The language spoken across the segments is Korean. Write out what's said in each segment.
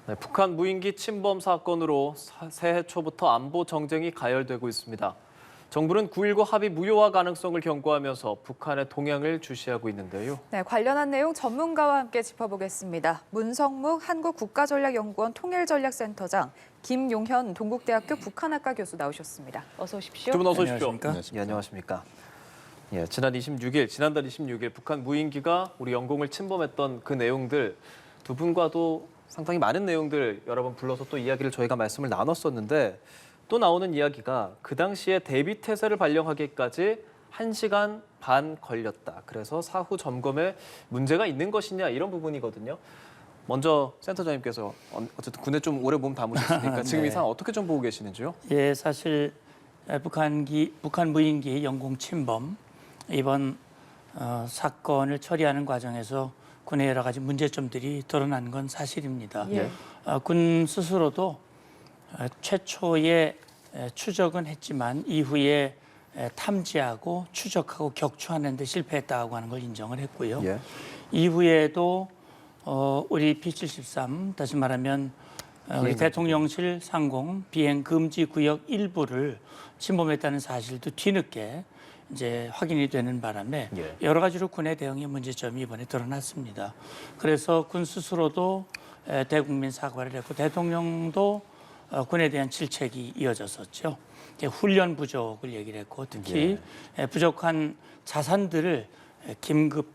네, 북한 무인기 침범 사건으로 새해 초부터 안보 정쟁이 가열되고 있습니다. 정부는 9.19 합의 무효화 가능성을 경고하면서 북한의 동향을 주시하고 있는데요. 네, 관련한 내용 전문가와 함께 짚어보겠습니다. 문성묵 한국국가전략연구원 통일전략센터장, 김용현 동국대학교 북한학과 교수 나오셨습니다. 어서 오십시오. 두 분 어서 오십시오. 안녕하십니까? 예, 안녕하십니까. 예, 지난달 26일 북한 무인기가 우리 영공을 침범했던 그 내용들 두 분과도 상당히 많은 내용들 여러 번 불러서 또 이야기를 저희가 말씀을 나눴었는데 또 나오는 이야기가 그 당시에 대비태세를 발령하기까지 1시간 반 걸렸다. 그래서 사후 점검에 문제가 있는 것이냐 이런 부분이거든요. 먼저 센터장님께서 어쨌든 군에 좀 오래 몸 담으셨으니까 지금 네. 이 상황 어떻게 좀 보고 계시는지요? 예, 사실 북한 무인기 영공 침범 이번 사건을 처리하는 과정에서 군의 여러 가지 문제점들이 드러난 건 사실입니다. 예. 군 스스로도 최초에 추적은 했지만 이후에 탐지하고 추적하고 격추하는 데 실패했다고 하는 걸 인정을 했고요. 예. 이후에도 우리 P-73 다시 말하면 우리 대통령실 상공 비행 금지 구역 일부를 침범했다는 사실도 뒤늦게 이제 확인이 되는 바람에 예. 여러 가지로 군의 대응의 문제점이 이번에 드러났습니다. 그래서 군 스스로도 대국민 사과를 했고 대통령도 군에 대한 질책이 이어졌었죠. 훈련 부족을 얘기를 했고 특히 부족한 자산들을 긴급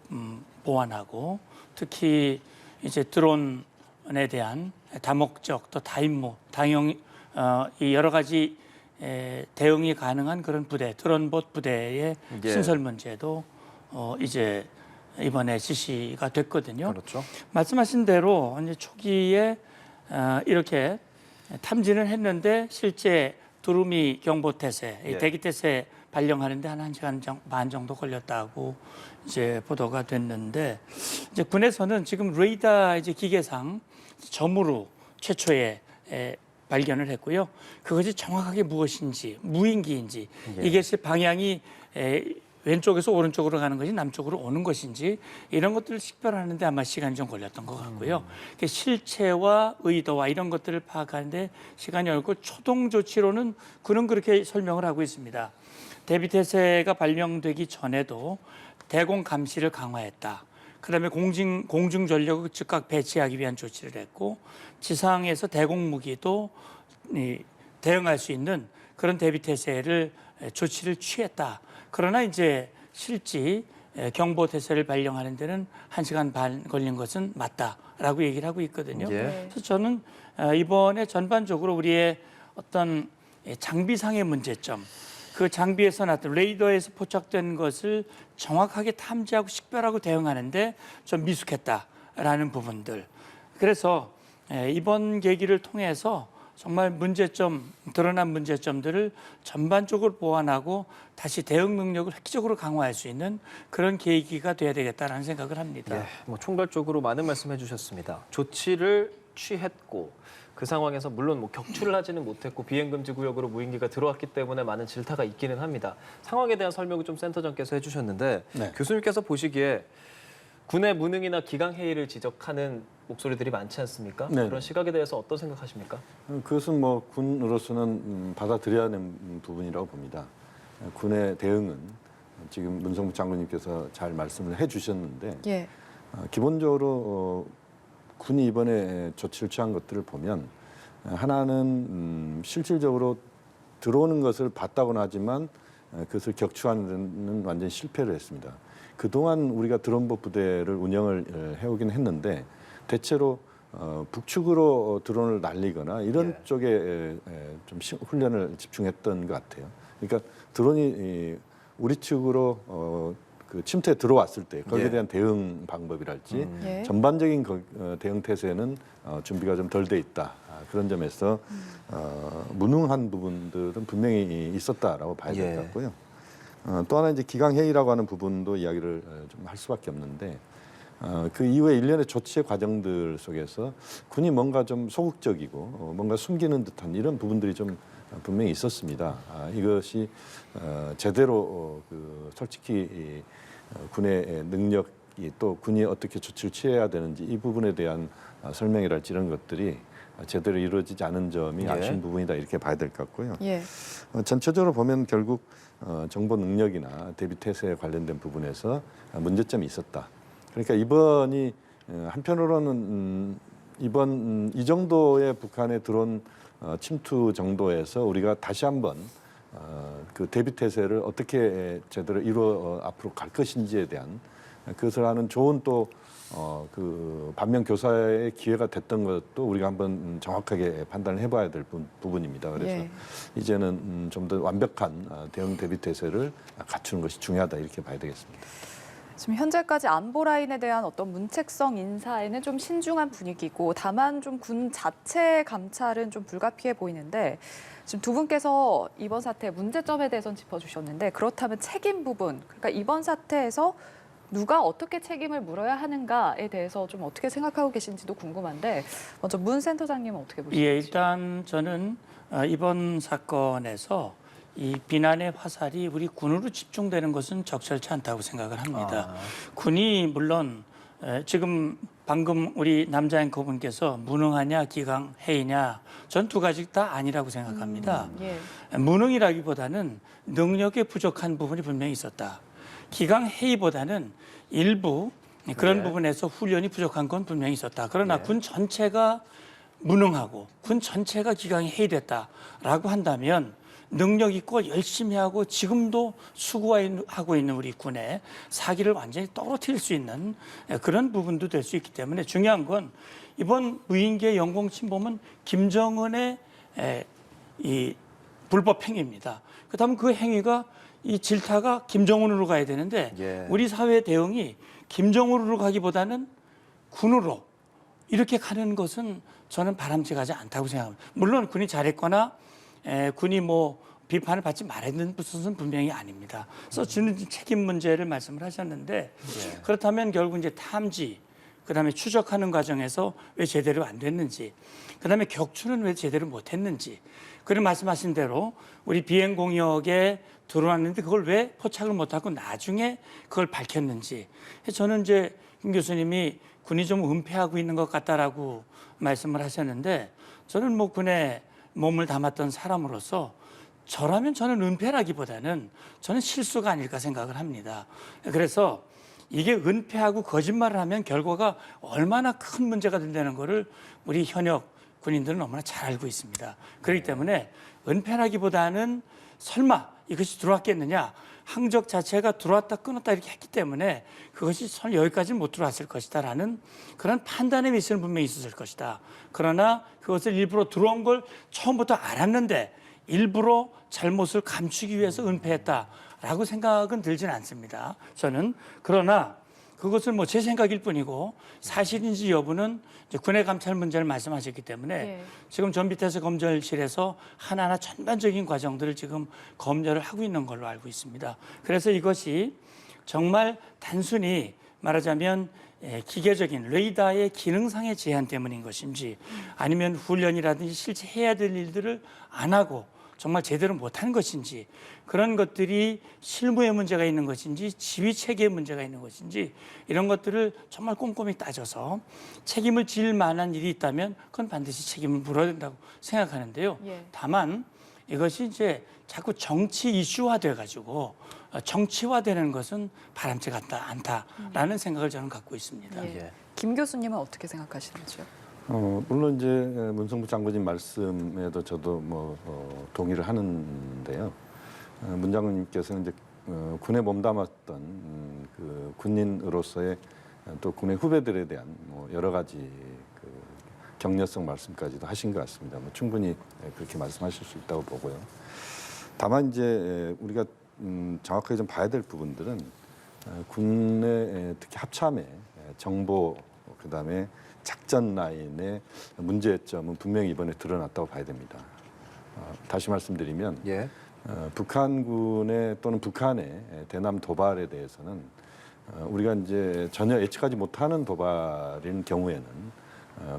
보완하고 특히 이제 드론에 대한 다목적 또 다임무, 이 여러 가지 대응이 가능한 그런 부대, 드론봇 부대의 신설 문제도 이제 이번에 지시가 됐거든요. 그렇죠. 말씀하신 대로 이제 초기에 이렇게 탐지는 했는데 실제 두루미 경보태세, 대기태세 발령하는데 한 1시간 반 정도 걸렸다고 이제 보도가 됐는데 이제 군에서는 지금 레이더 이제 기계상 점으로 최초에 발견을 했고요. 그것이 정확하게 무엇인지 무인기인지 이것이 방향이 왼쪽에서 오른쪽으로 가는 것이 남쪽으로 오는 것인지 이런 것들을 식별하는데 아마 시간이 좀 걸렸던 것 같고요. 실체와 의도와 이런 것들을 파악하는데 시간이 걸렸고 초동 조치로는 군은 그렇게 설명을 하고 있습니다. 대비태세가 발령되기 전에도 대공 감시를 강화했다. 그다음에 공중 전력을 즉각 배치하기 위한 조치를 했고 지상에서 대공 무기도 대응할 수 있는 그런 대비태세를 조치를 취했다. 그러나 이제 실제 경보태세를 발령하는 데는 1시간 반 걸린 것은 맞다라고 얘기를 하고 있거든요. 예. 그래서 저는 이번에 전반적으로 우리의 어떤 장비상의 문제점, 그 장비에서 나타난 레이더에서 포착된 것을 정확하게 탐지하고 식별하고 대응하는데 좀 미숙했다라는 부분들. 그래서 이번 계기를 통해서 정말 드러난 문제점들을 전반적으로 보완하고 다시 대응 능력을 획기적으로 강화할 수 있는 그런 계기가 돼야 되겠다라는 생각을 합니다. 예, 총괄적으로 많은 말씀해 주셨습니다. 조치를 취했고 그 상황에서 물론 격추를 하지는 못했고 비행금지 구역으로 무인기가 들어왔기 때문에 많은 질타가 있기는 합니다. 상황에 대한 설명을 좀 센터장께서 해주셨는데 교수님께서 보시기에 군의 무능이나 기강 해이를 지적하는 목소리들이 많지 않습니까? 네. 그런 시각에 대해서 어떤 생각하십니까? 그것은 군으로서는 받아들여야 하는 부분이라고 봅니다. 군의 대응은 지금 문성부 장군님께서 잘 말씀을 해주셨는데 예. 기본적으로 군이 이번에 조치를 취한 것들을 보면 하나는 실질적으로 들어오는 것을 봤다고는 하지만 그것을 격추하는 데는 완전히 실패를 했습니다. 그동안 우리가 드론봇 부대를 운영을 해오긴 했는데 대체로 북측으로 드론을 날리거나 이런 쪽에 좀 훈련을 집중했던 것 같아요. 그러니까 드론이 우리 측으로 그 침투에 들어왔을 때 거기에 대한 대응 방법이랄지 전반적인 대응 태세는 준비가 좀 덜 돼 있다. 그런 점에서 무능한 부분들은 분명히 있었다라고 봐야 될 것 같고요. 또 하나 이제 기강회의라고 하는 부분도 이야기를 좀 할 수밖에 없는데 그 이후에 일련의 조치의 과정들 속에서 군이 뭔가 좀 소극적이고 뭔가 숨기는 듯한 이런 부분들이 좀 분명히 있었습니다. 이것이 제대로 솔직히 군의 능력이 또 군이 어떻게 조치를 취해야 되는지 이 부분에 대한 설명이랄지 이런 것들이 제대로 이루어지지 않은 점이 예. 아쉬운 부분이다 이렇게 봐야 될 것 같고요. 예. 전체적으로 보면 결국 정보 능력이나 대비 태세에 관련된 부분에서 문제점이 있었다. 그러니까 이번이 한편으로는 이번 이 정도의 북한에 들어온 침투 정도에서 우리가 다시 한번 그 대비 태세를 어떻게 제대로 이루어 앞으로 갈 것인지에 대한 그것을 하는 좋은 또 그 반면 교사의 기회가 됐던 것도 우리가 한번 정확하게 판단을 해봐야 될 부분입니다. 그래서 예. 이제는 좀 더 완벽한 대응 대비 태세를 갖추는 것이 중요하다 이렇게 봐야 되겠습니다. 지금 현재까지 안보 라인에 대한 어떤 문책성 인사에는 좀 신중한 분위기고 다만 좀 군 자체 감찰은 좀 불가피해 보이는데 지금 두 분께서 이번 사태 문제점에 대해서는 짚어주셨는데 그렇다면 책임 부분, 그러니까 이번 사태에서 누가 어떻게 책임을 물어야 하는가에 대해서 좀 어떻게 생각하고 계신지도 궁금한데 먼저 문 센터장님은 어떻게 보시는지? 예, 일단 저는 이번 사건에서 이 비난의 화살이 우리 군으로 집중되는 것은 적절치 않다고 생각을 합니다. 군이 물론 지금 방금 우리 남자 앵커분께서 무능하냐 기강해이냐 전 두 가지 다 아니라고 생각합니다. 예. 무능이라기보다는 능력에 부족한 부분이 분명히 있었다. 기강해이보다는 일부 그런 예. 부분에서 훈련이 부족한 건 분명히 있었다. 그러나 예. 군 전체가 무능하고 군 전체가 기강이 해이됐다라고 한다면 능력 있고 열심히 하고 지금도 수고하고 있는 우리 군의 사기를 완전히 떨어뜨릴 수 있는 그런 부분도 될 수 있기 때문에 중요한 건 이번 무인기의 영공 침범은 김정은의 이 불법 행위입니다. 그렇다면 그 행위가 이 질타가 김정은으로 가야 되는데 예. 우리 사회의 대응이 김정은으로 가기보다는 군으로 이렇게 가는 것은 저는 바람직하지 않다고 생각합니다. 물론 군이 잘했거나 군이 뭐 비판을 받지 말았는 것은 분명히 아닙니다. 그래서 주는 책임 문제를 말씀을 하셨는데 예. 그렇다면 결국 이제 탐지, 그다음에 추적하는 과정에서 왜 제대로 안 됐는지, 그다음에 격추는 왜 제대로 못했는지, 그리고 말씀하신 대로 우리 비행 공역에 들어왔는데 그걸 왜 포착을 못하고 나중에 그걸 밝혔는지. 저는 이제 김 교수님이 군이 좀 은폐하고 있는 것 같다라고 말씀을 하셨는데 저는 뭐 군에 몸을 담았던 사람으로서 저라면 저는 은폐라기보다는 저는 실수가 아닐까 생각을 합니다. 그래서 이게 은폐하고 거짓말을 하면 결과가 얼마나 큰 문제가 된다는 것을 우리 현역 군인들은 너무나 잘 알고 있습니다. 그렇기 때문에 은폐라기보다는 설마 이것이 들어왔겠느냐, 항적 자체가 들어왔다 끊었다 이렇게 했기 때문에 그것이 여기까지는 못 들어왔을 것이다라는 그런 판단의 미스는 분명히 있었을 것이다. 그러나 그것을 일부러 들어온 걸 처음부터 알았는데 일부러 잘못을 감추기 위해서 은폐했다라고 생각은 들지는 않습니다. 저는. 그러나 그것은 뭐 제 생각일 뿐이고 사실인지 여부는 이제 군의 감찰 문제를 말씀하셨기 때문에 예. 지금 전비태세 검찰실에서 하나하나 전반적인 과정들을 지금 검열을 하고 있는 걸로 알고 있습니다. 그래서 이것이 정말 단순히 말하자면 기계적인 레이더의 기능상의 제한 때문인 것인지 아니면 훈련이라든지 실제 해야 될 일들을 안 하고 정말 제대로 못한 것인지 그런 것들이 실무에 문제가 있는 것인지 지휘 체계에 문제가 있는 것인지 이런 것들을 정말 꼼꼼히 따져서 책임을 질 만한 일이 있다면 그건 반드시 책임을 물어야 된다고 생각하는데요. 예. 다만 이것이 이제 자꾸 정치 이슈화돼 가지고 정치화되는 것은 바람직 않다라는 생각을 저는 갖고 있습니다. 예. 예. 김 교수님은 어떻게 생각하시는지요? 물론 이제 문성부 장관님 말씀에도 저도 동의를 하는데요. 문 장관님께서는 이제 군에 몸담았던 그 군인으로서의 또 군의 후배들에 대한 여러 가지 그 격려성 말씀까지도 하신 것 같습니다. 충분히 그렇게 말씀하실 수 있다고 보고요. 다만 이제 우리가 정확하게 좀 봐야 될 부분들은 군의 특히 합참의 정보 그다음에 작전 라인의 문제점은 분명히 이번에 드러났다고 봐야 됩니다. 다시 말씀드리면 예. 북한군의 또는 북한의 대남 도발에 대해서는 우리가 이제 전혀 예측하지 못하는 도발인 경우에는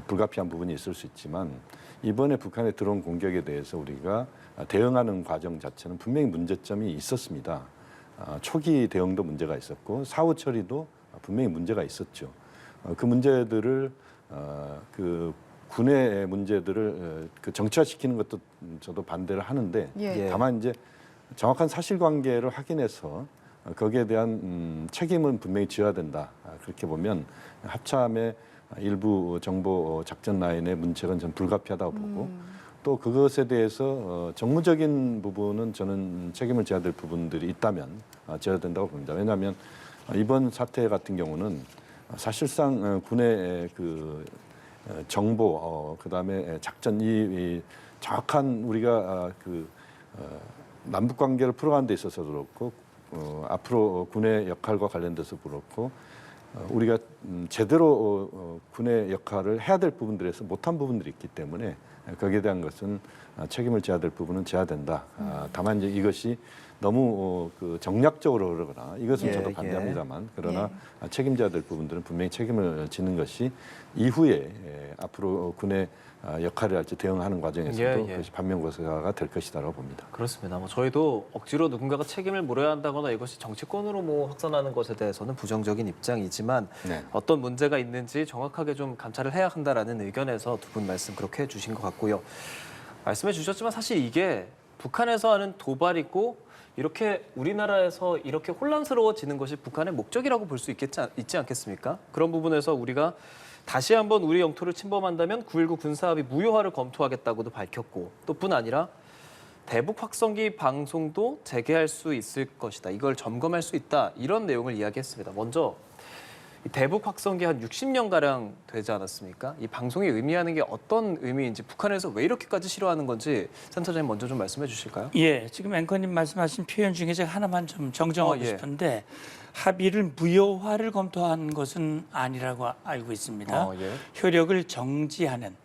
불가피한 부분이 있을 수 있지만 이번에 북한에 들어온 공격에 대해서 우리가 대응하는 과정 자체는 분명히 문제점이 있었습니다. 초기 대응도 문제가 있었고 사후 처리도 분명히 문제가 있었죠. 그 문제들을 그 군의 문제들을 그 정치화시키는 것도 저도 반대를 하는데 예. 다만 이제 정확한 사실관계를 확인해서 거기에 대한 책임은 분명히 져야 된다. 그렇게 보면 합참의 일부 정보 작전 라인의 문책은 전 불가피하다고 보고 또 그것에 대해서 정무적인 부분은 저는 책임을 져야 될 부분들이 있다면 져야 된다고 봅니다. 왜냐하면 이번 사태 같은 경우는 사실상 군의 그 정보 그다음에 작전 이 정확한 우리가 남북 관계를 풀어가는 데 있어서도 그렇고 앞으로 군의 역할과 관련돼서 그렇고 우리가 제대로 군의 역할을 해야 될 부분들에서 못한 부분들이 있기 때문에 거기에 대한 것은 책임을 져야 될 부분은 져야 된다. 다만 이제 이것이 너무 그 정략적으로 그러거나 이것은 예, 저도 반대합니다만 그러나 책임져야 될 부분들은 분명히 책임을 지는 것이 이후에 앞으로 군의 역할을 할지 대응하는 과정에서도 그것이 반면교사가 될 것이다라고 봅니다. 그렇습니다. 뭐 저희도 억지로 누군가가 책임을 물어야 한다거나 이것이 정치권으로 뭐 확산하는 것에 대해서는 부정적인 입장이지만 네. 어떤 문제가 있는지 정확하게 좀 감찰을 해야 한다라는 의견에서 두 분 말씀 그렇게 해주신 것 같고요. 말씀해 주셨지만 사실 이게 북한에서 하는 도발이고 이렇게 우리나라에서 이렇게 혼란스러워지는 것이 북한의 목적이라고 볼 수 있지 않겠습니까? 그런 부분에서 우리가 다시 한번 우리 영토를 침범한다면 9.19 군사합의 무효화를 검토하겠다고도 밝혔고 또 뿐 아니라 대북 확성기 방송도 재개할 수 있을 것이다. 이걸 점검할 수 있다. 이런 내용을 이야기했습니다. 먼저 이 대북 확성기 한 60년가량 되지 않았습니까? 이 방송이 의미하는 게 어떤 의미인지 북한에서 왜 이렇게까지 싫어하는 건지 센터장님 먼저 좀 말씀해 주실까요? 예, 지금 앵커님 말씀하신 표현 중에 제가 하나만 좀 정정하고 예. 싶은데 합의를 무효화를 검토한 것은 아니라고 알고 있습니다. 예. 효력을 정지하는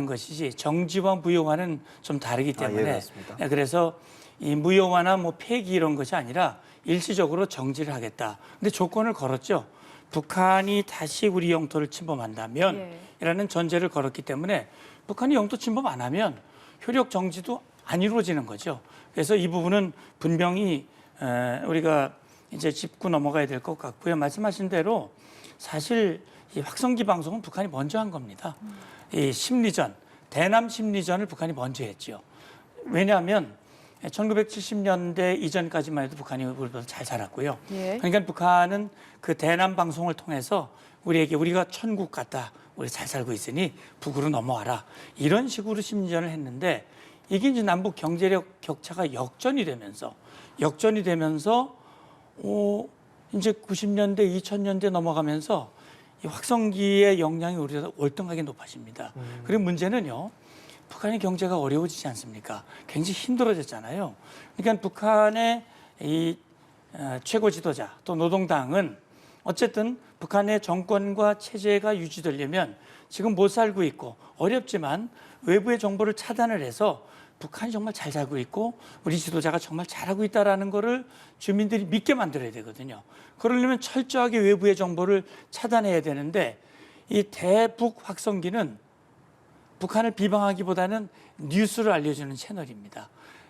것이지 정지와 무효화는 좀 다르기 때문에 그렇습니다. 그래서 이 무효화나 뭐 폐기 이런 것이 아니라 일시적으로 정지를 하겠다. 근데 조건을 걸었죠. 북한이 다시 우리 영토를 침범한다면 이라는 전제를 걸었기 때문에 북한이 영토 침범 안 하면 효력 정지도 안 이루어지는 거죠. 그래서 이 부분은 분명히 우리가 이제 짚고 넘어가야 될 것 같고요. 말씀하신 대로 사실 이 확성기 방송은 북한이 먼저 한 겁니다. 이 심리전, 대남 심리전을 북한이 먼저 했죠. 왜냐하면 1970년대 이전까지만 해도 북한이 우리보다 잘 살았고요. 그러니까 북한은 그 대남 방송을 통해서 우리에게 우리가 천국 같다, 우리 잘 살고 있으니 북으로 넘어와라 이런 식으로 심리전을 했는데 이게 이제 남북 경제력 격차가 역전이 되면서 이제 90년대, 2000년대 넘어가면서 이 확성기의 역량이 우리보다 월등하게 높아집니다. 그리고 문제는요. 북한의 경제가 어려워지지 않습니까? 굉장히 힘들어졌잖아요. 그러니까 북한의 이 최고 지도자 또 노동당은 어쨌든 북한의 정권과 체제가 유지되려면 지금 못 살고 있고 어렵지만 외부의 정보를 차단을 해서 북한이 정말 잘 살고 있고 우리 지도자가 정말 잘하고 있다는 거를 주민들이 믿게 만들어야 되거든요. 그러려면 철저하게 외부의 정보를 차단해야 되는데 이 대북 확성기는 북한을 비방하기보다는 뉴스를 알려주는 채널입니다.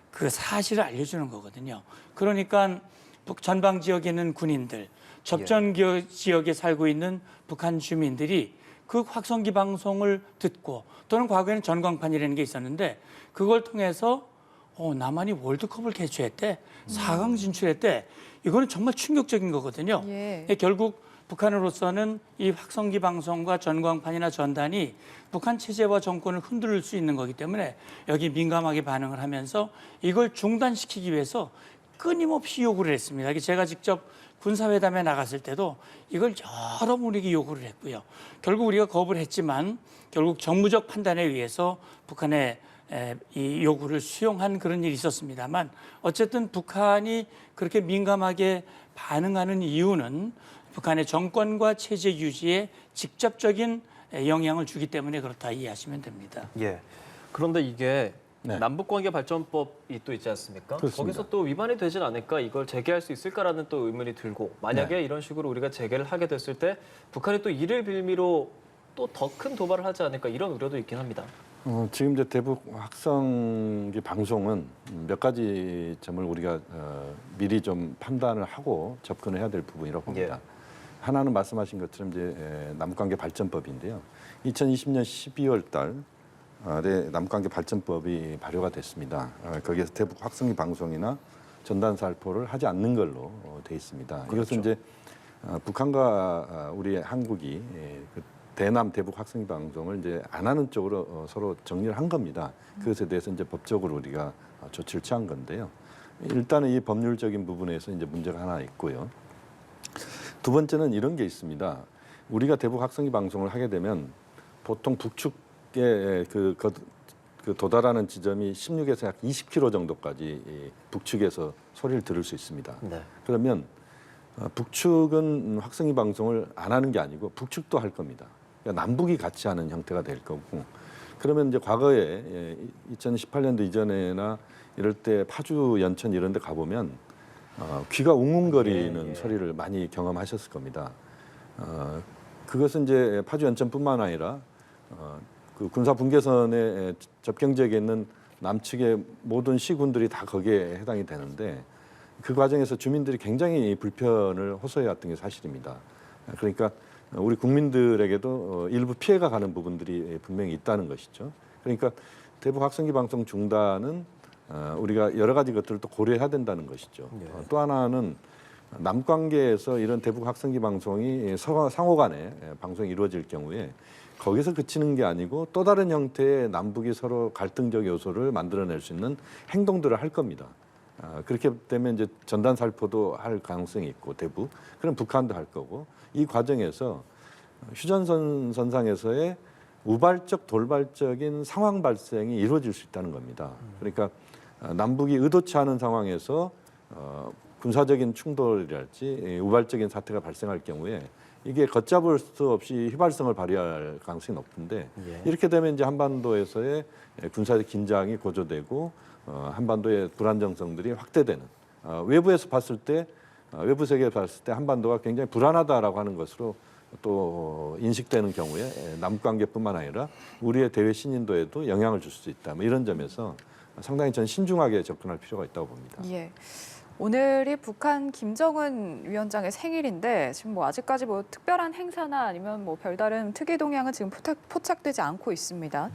그 사실을 알려주는 거거든요. 그러니까 북전방 지역에 있는 군인들, 접전 지역에 살고 있는 북한 주민들이 그 확성기 방송을 듣고 또는 과거에는 전광판이라는 게 있었는데 그걸 통해서 남한이 월드컵을 개최했대, 4강 진출했대. 이거는 정말 충격적인 거거든요. 결국 북한으로서는 이 확성기 방송과 전광판이나 전단이 북한 체제와 정권을 흔들 수 있는 거기 때문에 여기 민감하게 반응을 하면서 이걸 중단시키기 위해서 끊임없이 요구를 했습니다. 제가 직접 군사회담에 나갔을 때도 이걸 여러 분에게 요구를 했고요. 결국 우리가 거부를 했지만 결국 정무적 판단에 의해서 북한의 이 요구를 수용한 그런 일이 있었습니다만 어쨌든 북한이 그렇게 민감하게 반응하는 이유는 북한의 정권과 체제 유지에 직접적인 영향을 주기 때문에 그렇다 이해하시면 됩니다. 예. 그런데 이게 남북관계발전법이 또 있지 않습니까? 그렇습니다. 거기서 또 위반이 되진 않을까, 이걸 재개할 수 있을까라는 또 의문이 들고 만약에 이런 식으로 우리가 재개를 하게 됐을 때 북한이 또 이를 빌미로 또 더 큰 도발을 하지 않을까 이런 우려도 있긴 합니다. 지금 이제 대북 확성기 방송은 몇 가지 점을 우리가 미리 좀 판단을 하고 접근을 해야 될 부분이라고 봅니다. 하나는 말씀하신 것처럼 이제 남북관계 발전법인데요. 2020년 12월 달에 남북관계 발전법이 발효가 됐습니다. 거기에서 대북 확성기 방송이나 전단 살포를 하지 않는 걸로 돼 있습니다. 그렇죠. 이것은 이제 북한과 우리 한국이 그 대남 대북 확성기 방송을 이제 안 하는 쪽으로 서로 정리를 한 겁니다. 그것에 대해서 이제 법적으로 우리가 조치를 취한 건데요. 일단은 이 법률적인 부분에서 이제 문제가 하나 있고요. 두 번째는 이런 게 있습니다. 우리가 대북 확성기 방송을 하게 되면 보통 북측에 그 도달하는 지점이 16에서 약 20km 정도까지 북측에서 소리를 들을 수 있습니다. 네. 그러면 북측은 확성기 방송을 안 하는 게 아니고 북측도 할 겁니다. 그러니까 남북이 같이 하는 형태가 될 거고. 그러면 이제 과거에 2018년도 이전에나 이럴 때 파주, 연천 이런 데 가보면 귀가 웅웅거리는 예. 소리를 많이 경험하셨을 겁니다. 그것은 이제 파주, 연천뿐만 아니라 그 군사 분계선의 접경 지역에 있는 남측의 모든 시군들이 다 거기에 해당이 되는데 그 과정에서 주민들이 굉장히 불편을 호소해왔던 게 사실입니다. 그러니까 우리 국민들에게도 일부 피해가 가는 부분들이 분명히 있다는 것이죠. 그러니까 대북 확성기 방송 중단은 우리가 여러 가지 것들을 또 고려해야 된다는 것이죠. 네. 또 하나는 남관계에서 이런 대북 확성기 방송이 상호간에 방송이 이루어질 경우에 거기서 그치는 게 아니고 또 다른 형태의 남북이 서로 갈등적 요소를 만들어낼 수 있는 행동들을 할 겁니다. 그렇게 되면 이제 전단 살포도 할 가능성이 있고 대북, 그럼 북한도 할 거고 이 과정에서 휴전선 선상에서의 우발적 돌발적인 상황 발생이 이루어질 수 있다는 겁니다. 그러니까 남북이 의도치 않은 상황에서 군사적인 충돌이랄지 우발적인 사태가 발생할 경우에 이게 걷잡을 수 없이 휘발성을 발휘할 가능성이 높은데 예. 이렇게 되면 이제 한반도에서의 군사적 긴장이 고조되고 한반도의 불안정성들이 확대되는 외부에서 봤을 때 외부 세계에 봤을 때 한반도가 굉장히 불안하다라고 하는 것으로 또 인식되는 경우에 남북관계뿐만 아니라 우리의 대외 신인도에도 영향을 줄 수 있다. 뭐 이런 점에서 상당히 전 신중하게 접근할 필요가 있다고 봅니다. 예. 오늘이 북한 김정은 위원장의 생일인데 지금 뭐 아직까지 뭐 특별한 행사나 아니면 뭐 별다른 특이 동향은 지금 포착되지 않고 있습니다.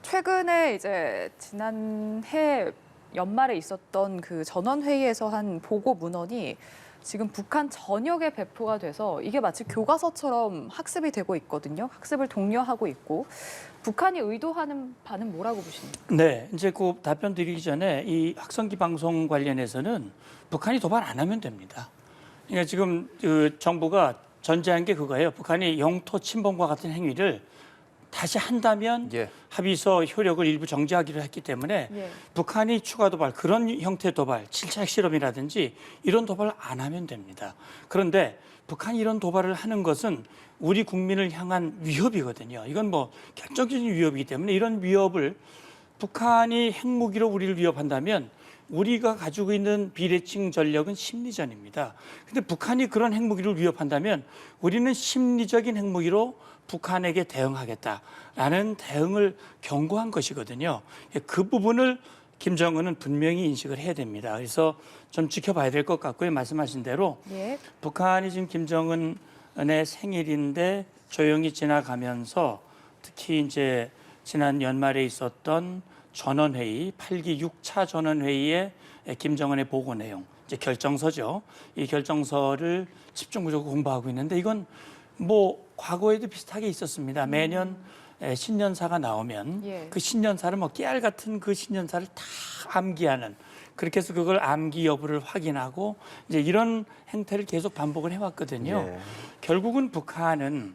최근에 이제 지난해 연말에 있었던 그 전원회의에서 한 보고 문헌이 지금 북한 전역에 배포가 돼서 이게 마치 교과서처럼 학습이 되고 있거든요. 학습을 독려하고 있고 북한이 의도하는 바는 뭐라고 보십니까? 네, 이제 그 답변 드리기 전에 이 확성기 방송 관련해서는 북한이 도발 안 하면 됩니다. 그러니까 지금 그 정부가 전제한 게 그거예요. 북한이 영토 침범과 같은 행위를 다시 한다면 예. 합의서 효력을 일부 정지하기로 했기 때문에 예. 북한이 추가 도발, 그런 형태의 도발, 7차 핵실험이라든지 이런 도발을 안 하면 됩니다. 그런데 북한이 이런 도발을 하는 것은 우리 국민을 향한 위협이거든요. 이건 뭐 결정적인 위협이기 때문에 이런 위협을 북한이 핵무기로 우리를 위협한다면 우리가 가지고 있는 비례칭 전력은 심리전입니다. 근데 북한이 그런 핵무기를 위협한다면 우리는 심리적인 핵무기로 북한에게 대응하겠다라는 대응을 경고한 것이거든요. 그 부분을 김정은은 분명히 인식을 해야 됩니다. 그래서 좀 지켜봐야 될 것 같고요. 말씀하신 대로 예. 북한이 지금 김정은의 생일인데 조용히 지나가면서 특히 이제 지난 연말에 있었던 전원회의, 8기 6차 전원회의의 김정은의 보고 내용, 이제 결정서죠. 이 결정서를 집중적으로 공부하고 있는데 이건 뭐 과거에도 비슷하게 있었습니다. 매년 신년사가 나오면 예. 그 신년사를 뭐 깨알 같은 그 신년사를 다 암기하는, 그렇게 해서 그걸 암기 여부를 확인하고 이제 이런 행태를 계속 반복을 해왔거든요. 예. 결국은 북한은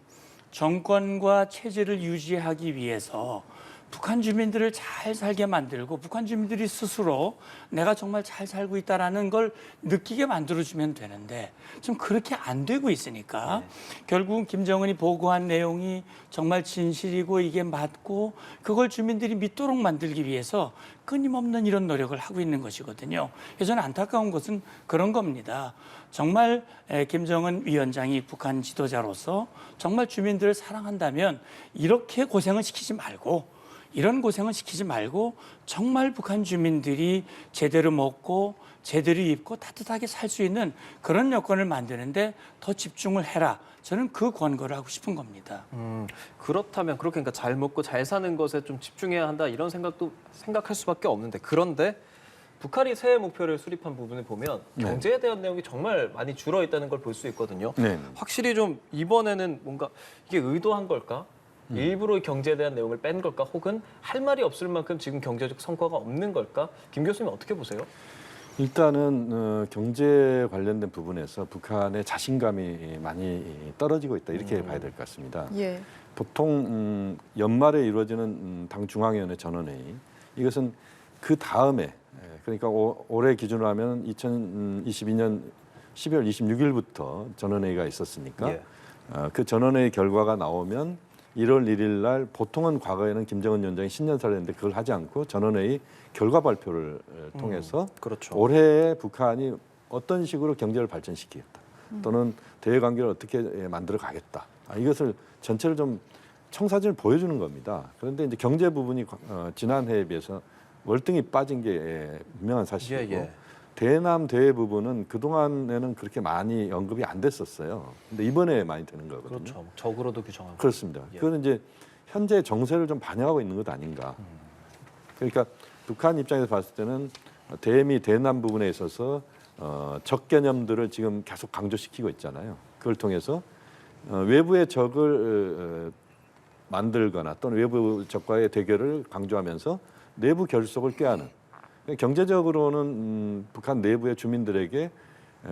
정권과 체제를 유지하기 위해서 북한 주민들을 잘 살게 만들고 북한 주민들이 스스로 내가 정말 잘 살고 있다라는 걸 느끼게 만들어주면 되는데 지금 그렇게 안 되고 있으니까 결국은 김정은이 보고한 내용이 정말 진실이고 이게 맞고 그걸 주민들이 믿도록 만들기 위해서 끊임없는 이런 노력을 하고 있는 것이거든요. 그래서 저는 안타까운 것은 그런 겁니다. 정말 김정은 위원장이 북한 지도자로서 정말 주민들을 사랑한다면 이렇게 고생을 시키지 말고 이런 고생은 시키지 말고 정말 북한 주민들이 제대로 먹고 제대로 입고 따뜻하게 살 수 있는 그런 여건을 만드는데 더 집중을 해라. 저는 그 권고를 하고 싶은 겁니다. 그렇다면 그렇게 그러니까 잘 먹고 잘 사는 것에 좀 집중해야 한다 이런 생각도 생각할 수밖에 없는데 그런데 북한이 새해 목표를 수립한 부분을 보면 네. 경제에 대한 내용이 정말 많이 줄어 있다는 걸 볼 수 있거든요. 네. 확실히 좀 이번에는 뭔가 이게 의도한 걸까? 일부러 경제에 대한 내용을 뺀 걸까? 혹은 할 말이 없을 만큼 지금 경제적 성과가 없는 걸까? 김 교수님 어떻게 보세요? 일단은 경제 관련된 부분에서 북한의 자신감이 많이 떨어지고 있다 이렇게 봐야 될 것 같습니다. 예. 보통 연말에 이루어지는 당 중앙위원회 전원회의 이것은 그 다음에 그러니까 올해 기준으로 하면 2022년 12월 26일부터 전원회의가 있었으니까 예. 그 전원회의 결과가 나오면 1월 1일 날 보통은 과거에는 김정은 위원장이 신년사를 했는데 그걸 하지 않고 전원회의 결과 발표를 통해서 그렇죠. 올해 북한이 어떤 식으로 경제를 발전시키겠다 또는 대외 관계를 어떻게 만들어 가겠다 이것을 전체를 좀 청사진을 보여주는 겁니다. 그런데 이제 경제 부분이 지난 해에 비해서 월등히 빠진 게 분명한 사실이고 예. 대남 대외 부분은 그동안에는 그렇게 많이 언급이 안 됐었어요. 근데 이번에 많이 되는 거거든요. 그렇죠. 적으로도 규정하고. 그렇습니다. 예. 그거는 이제 현재 정세를 좀 반영하고 있는 것 아닌가. 그러니까 북한 입장에서 봤을 때는 대미 대남 부분에 있어서 적 개념들을 지금 계속 강조시키고 있잖아요. 그걸 통해서 외부의 적을 만들거나 또는 외부 적과의 대결을 강조하면서 내부 결속을 꾀하는. 경제적으로는 북한 내부의 주민들에게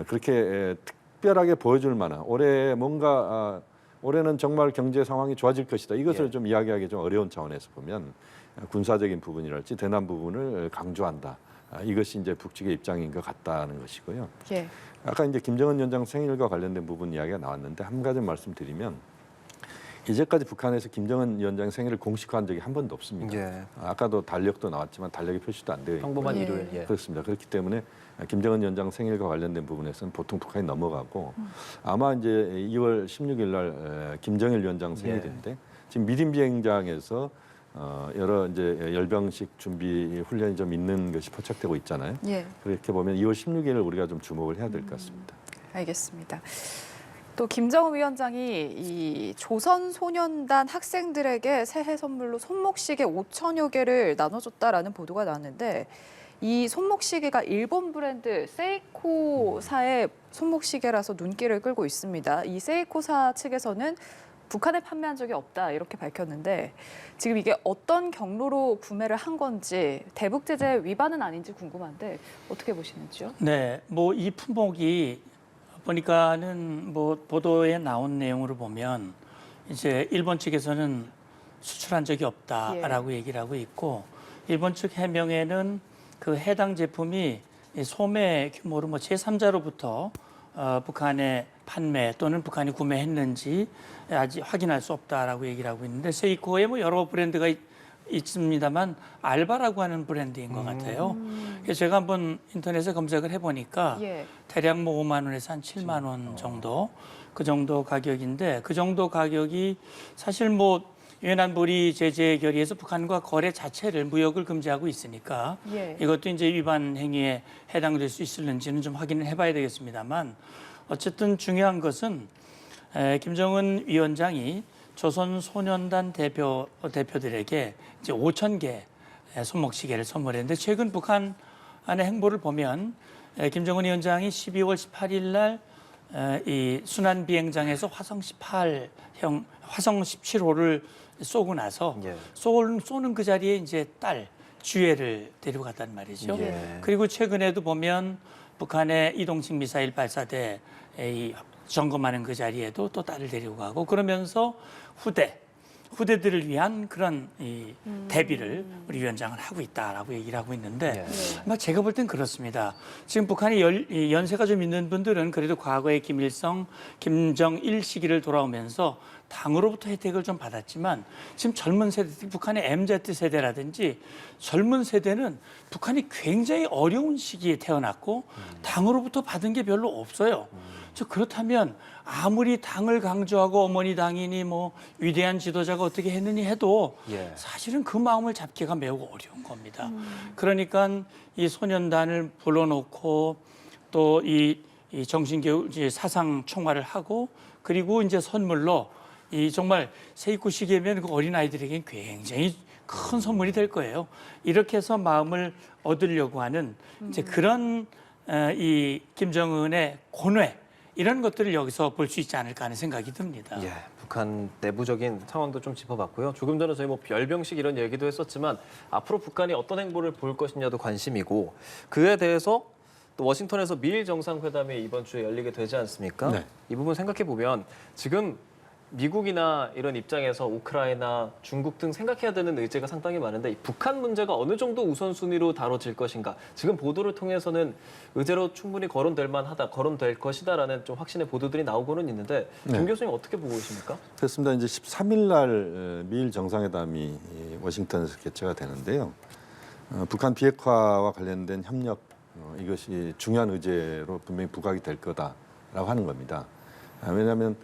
그렇게 특별하게 보여줄 만한 올해 뭔가 올해는 정말 경제 상황이 좋아질 것이다. 이것을 예. 좀 이야기하기 좀 어려운 차원에서 보면 군사적인 부분이랄지 대남 부분을 강조한다. 이것이 이제 북측의 입장인 것 같다는 것이고요. 예. 아까 이제 김정은 위원장 생일과 관련된 부분 이야기가 나왔는데 한 가지 말씀드리면 이제까지 북한에서 김정은 위원장 생일을 공식화한 적이 한 번도 없습니다. 예. 아까도 달력도 나왔지만 달력이 표시도 안 되어 있고 평범한 예. 일요일. 예. 그렇습니다. 그렇기 때문에 김정은 위원장 생일과 관련된 부분에서는 보통 북한이 넘어가고 아마 이제 2월 16일 날 김정일 위원장 생일인데 지금 미림 비행장에서 여러 이제 열병식 준비 훈련이 좀 있는 것이 포착되고 있잖아요. 예. 그렇게 보면 2월 16일을 우리가 좀 주목을 해야 될 것 같습니다. 알겠습니다. 또 김정은 위원장이 이 조선소년단 학생들에게 새해 선물로 손목시계 5천여 개를 나눠줬다라는 보도가 나왔는데 이 손목시계가 일본 브랜드 세이코사의 손목시계라서 눈길을 끌고 있습니다. 이 세이코사 측에서는 북한에 판매한 적이 없다 이렇게 밝혔는데 지금 이게 어떤 경로로 구매를 한 건지 대북 제재 위반은 아닌지 궁금한데 어떻게 보시는지요? 네, 뭐 이 품목이 보니까는 뭐 보도에 나온 내용으로 보면 이제 일본 측에서는 수출한 적이 없다라고 얘기를 하고 있고 일본 측 해명에는 그 해당 제품이 소매 규모로 뭐 제3자로부터 북한에 판매 또는 북한이 구매했는지 아직 확인할 수 없다라고 얘기를 하고 있는데 세이코에 뭐 여러 브랜드가 있습니다만 알바라고 하는 브랜드인 것 같아요. 그래서 제가 한번 인터넷에 검색을 해보니까 예. 대략 뭐 5만 원에서 한 7만 원 정도 그 정도 가격인데 그 정도 가격이 사실 뭐 유엔 안보리 제재 결의에서 북한과 거래 자체를 무역을 금지하고 있으니까 예. 이것도 이제 위반 행위에 해당될 수 있을는지는 좀 확인을 해봐야 되겠습니다만 어쨌든 중요한 것은 김정은 위원장이 조선 소년단 대표들에게 이제 5천 개 손목시계를 선물했는데 최근 북한 안의 행보를 보면 김정은 위원장이 12월 18일 날 이 순환 비행장에서 화성 18형 화성 17호를 쏘고 나서 예. 쏘는 그 자리에 이제 딸 주애를 데리고 갔단 말이죠. 예. 그리고 최근에도 보면 북한의 이동식 미사일 발사대 이 점검하는 그 자리에도 또 딸을 데리고 가고 그러면서 후대들을 위한 그런 이 대비를 우리 위원장은 하고 있다라고 얘기를 하고 있는데 아마 제가 볼 땐 그렇습니다. 지금 북한이 연세가 좀 있는 분들은 그래도 과거의 김일성, 김정일 시기를 돌아오면서 당으로부터 혜택을 좀 받았지만 지금 젊은 세대, 북한의 MZ 세대라든지 젊은 세대는 북한이 굉장히 어려운 시기에 태어났고 당으로부터 받은 게 별로 없어요. 그렇다면 아무리 당을 강조하고 어머니 당이니 뭐 위대한 지도자가 어떻게 했느니 해도 예. 사실은 그 마음을 잡기가 매우 어려운 겁니다. 그러니까 이 소년단을 불러놓고 또 이 정신교육 사상 총화를 하고 그리고 이제 선물로 이 정말 세입구 시기면 그 어린 아이들에겐 굉장히 큰 선물이 될 거예요. 이렇게 해서 마음을 얻으려고 하는 이제 그런 이 김정은의 고뇌 이런 것들을 여기서 볼 수 있지 않을까 하는 생각이 듭니다. 예, 북한 내부적인 상황도 좀 짚어봤고요. 조금 전에 저희 뭐 열병식 이런 얘기도 했었지만 앞으로 북한이 어떤 행보를 볼 것이냐도 관심이고 그에 대해서 또 워싱턴에서 미일 정상회담이 이번 주에 열리게 되지 않습니까? 네. 이 부분 생각해 보면 지금 미국이나 이런 입장에서 우크라이나, 중국 등 생각해야 되는 의제가 상당히 많은데 이 북한 문제가 어느 정도 우선순위로 다뤄질 것인가. 지금 보도를 통해서는 의제로 충분히 거론될 것이다라는 좀 확신의 보도들이 나오고는 있는데 김 네. 교수님 어떻게 보고 계십니까? 그렇습니다. 이제 13일 날 미일 정상회담이 워싱턴에서 개최가 되는데요. 북한 비핵화와 관련된 협력 이것이 중요한 의제로 분명히 부각이 될 거다라고 하는 겁니다. 왜냐하면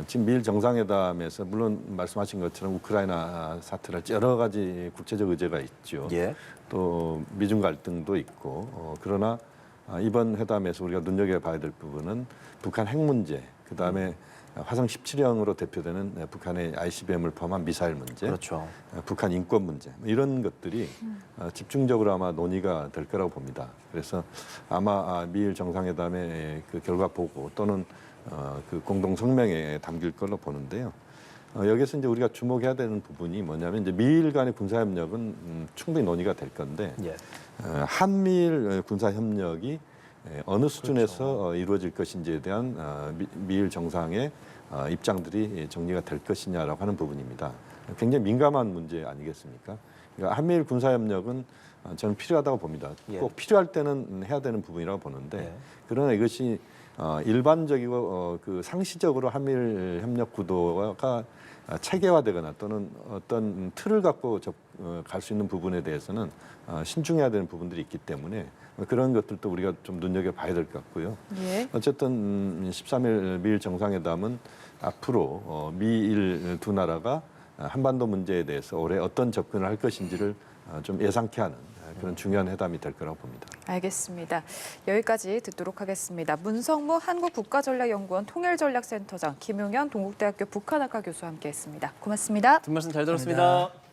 지금 미일 정상회담에서 물론 말씀하신 것처럼 우크라이나 사태를 여러 가지 국제적 의제가 있죠. 예. 또 미중 갈등도 있고 그러나 이번 회담에서 우리가 눈여겨봐야 될 부분은 북한 핵 문제, 그다음에 화성 17형으로 대표되는 북한의 ICBM을 포함한 미사일 문제, 그렇죠. 북한 인권 문제 이런 것들이 집중적으로 아마 논의가 될 거라고 봅니다. 그래서 아마 미일 정상회담의 그 결과 보고 또는 그 공동 성명에 담길 걸로 보는데요. 여기서 이제 우리가 주목해야 되는 부분이 뭐냐면 이제 미일 간의 군사 협력은 충분히 논의가 될 건데 예. 한미일 군사 협력이 어느 수준에서 그렇죠. 이루어질 것인지에 대한 미일 정상의 입장들이 정리가 될 것이냐라고 하는 부분입니다. 굉장히 민감한 문제 아니겠습니까? 그러니까 한미일 군사 협력은 저는 필요하다고 봅니다. 예. 꼭 필요할 때는 해야 되는 부분이라고 보는데 예. 그러나 이것이 일반적이고 그 상시적으로 한미일 협력 구도가 체계화되거나 또는 어떤 틀을 갖고 갈 수 있는 부분에 대해서는 신중해야 되는 부분들이 있기 때문에 그런 것들도 우리가 좀 눈여겨봐야 될 것 같고요. 예. 어쨌든 13일 미일 정상회담은 앞으로 미일 두 나라가 한반도 문제에 대해서 올해 어떤 접근을 할 것인지를 좀 예상케 하는 그런 중요한 회담이 될 거라고 봅니다. 알겠습니다. 여기까지 듣도록 하겠습니다. 문성무 한국국가전략연구원 통일전략센터장, 김용현 동국대학교 북한학과 교수와 함께했습니다. 고맙습니다. 두 말씀 잘 들었습니다. 감사합니다.